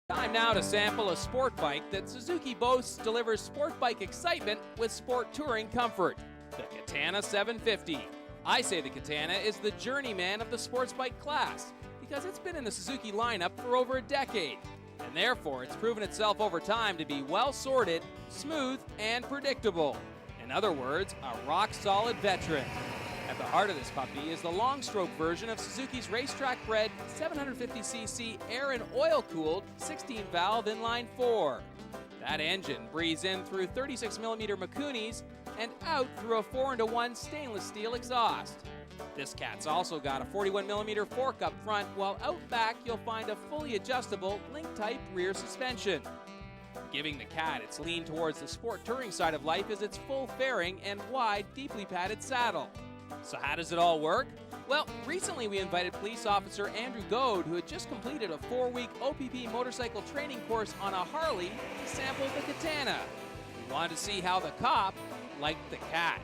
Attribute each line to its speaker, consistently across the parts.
Speaker 1: Time now to sample a sport bike that Suzuki boasts delivers sport bike excitement with sport touring comfort. The Katana 750. I say the Katana is the journeyman of the sports bike class because it's been in the Suzuki lineup for over a decade. And therefore, it's proven itself over time to be well-sorted, smooth, and predictable. In other words, a rock-solid veteran. At the heart of this puppy is the long-stroke version of Suzuki's racetrack-bred 750cc air and oil-cooled 16-valve inline-4. That engine breathes in through 36mm Mikunis and out through a 4-1 stainless steel exhaust. This cat's also got a 41mm fork up front, while out back you'll find a fully adjustable link-type rear suspension. Giving the cat its lean towards the sport touring side of life is its full fairing and wide, deeply padded saddle. So how does it all work? Well, recently we invited police officer Andrew Goad, who had just completed a 4-week OPP motorcycle training course on a Harley, to sample the Katana. We wanted to see how the cop liked the cat.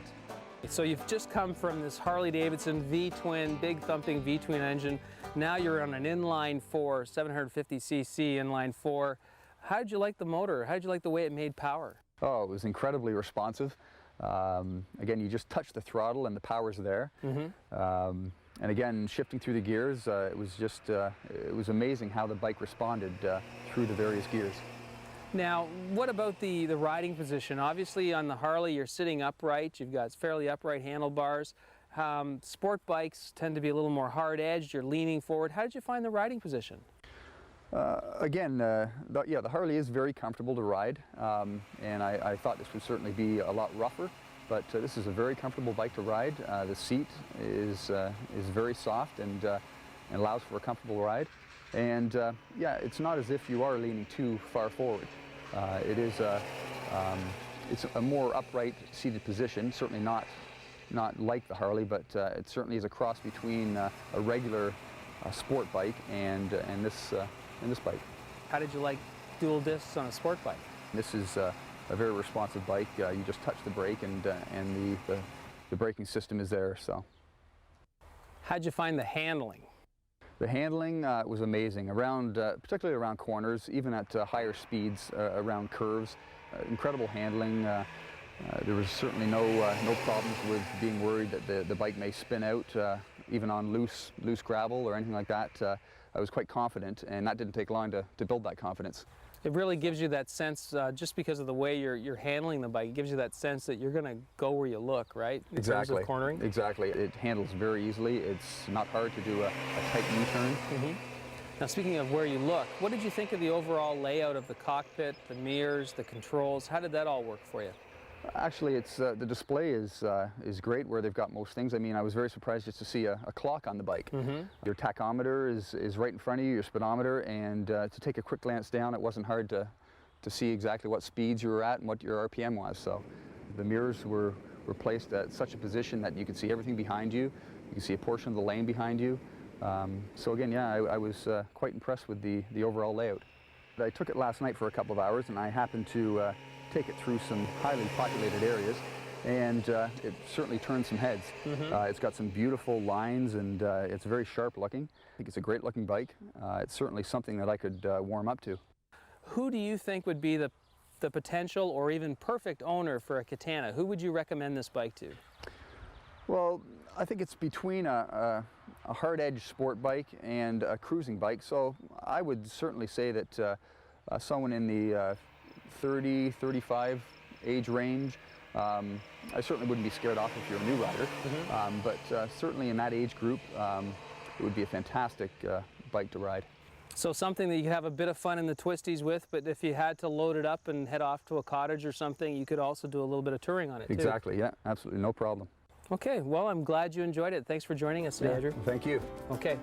Speaker 2: So you've just come from this Harley-Davidson V-twin, big thumping V-twin engine. Now you're on an inline 4, 750cc inline 4. How did you like the motor? How did you like the way it made power?
Speaker 3: Oh, it was incredibly responsive. Again, you just touch the throttle and the power's there. And again, shifting through the gears, it was amazing how the bike responded through the various gears.
Speaker 2: Now, what about the riding position? Obviously on the Harley you're sitting upright, you've got fairly upright handlebars. Sport bikes tend to be a little more hard-edged, you're leaning forward. How did you find the riding position?
Speaker 3: The Harley is very comfortable to ride, and I thought this would certainly be a lot rougher, but this is a very comfortable bike to ride. The seat is very soft and allows for a comfortable ride. And yeah, it's not as if you are leaning too far forward. It's a more upright seated position, certainly not like the Harley, but it certainly is a cross between a regular sport bike and this bike.
Speaker 2: How did you like dual discs on a sport bike?
Speaker 3: This is a very responsive bike. You just touch the brake and the braking system is there. So.
Speaker 2: How'd you find the handling?
Speaker 3: The handling was amazing, particularly around corners, even at higher speeds, around curves. Incredible handling. There was certainly no problems with being worried that the bike may spin out, even on loose gravel or anything like that. I was quite confident, and that didn't take long to build that confidence.
Speaker 2: It really gives you that sense, just because of the way you're handling the bike, it gives you that sense that you're going to go where you look, right? In terms of cornering?
Speaker 3: Exactly. It handles very easily. It's not hard to do a tight U-turn.
Speaker 2: Now, speaking of where you look, what did you think of the overall layout of the cockpit, the mirrors, the controls? How did that all work for you?
Speaker 3: Actually, the display is great where they've got most things. I mean, I was very surprised just to see a clock on the bike. Your tachometer is right in front of you, your speedometer, and to take a quick glance down, it wasn't hard to see exactly what speeds you were at and what your RPM was. So the mirrors were placed at such a position that you could see everything behind you. You could see a portion of the lane behind you. So again, yeah, I was quite impressed with the overall layout. I took it last night for a couple of hours, and I happened to take it through some highly populated areas, and it certainly turned some heads. It's got some beautiful lines, and it's very sharp looking. I think it's a great looking bike. It's certainly something that I could warm up to.
Speaker 2: Who do you think would be the potential or even perfect owner for a Katana? Who would you recommend this bike to?
Speaker 3: Well, I think it's between a hard-edged sport bike and a cruising bike, so I would certainly say that someone in the 30, 35 age range. I certainly wouldn't be scared off if you're a new rider, but certainly in that age group, it would be a fantastic bike to ride.
Speaker 2: So something that you could have a bit of fun in the twisties with, but if you had to load it up and head off to a cottage or something, you could also do a little bit of touring on it too.
Speaker 3: Exactly, yeah, absolutely, no problem.
Speaker 2: Okay, well, I'm glad you enjoyed it. Thanks for joining us today, Andrew.
Speaker 3: Thank you.
Speaker 2: Okay.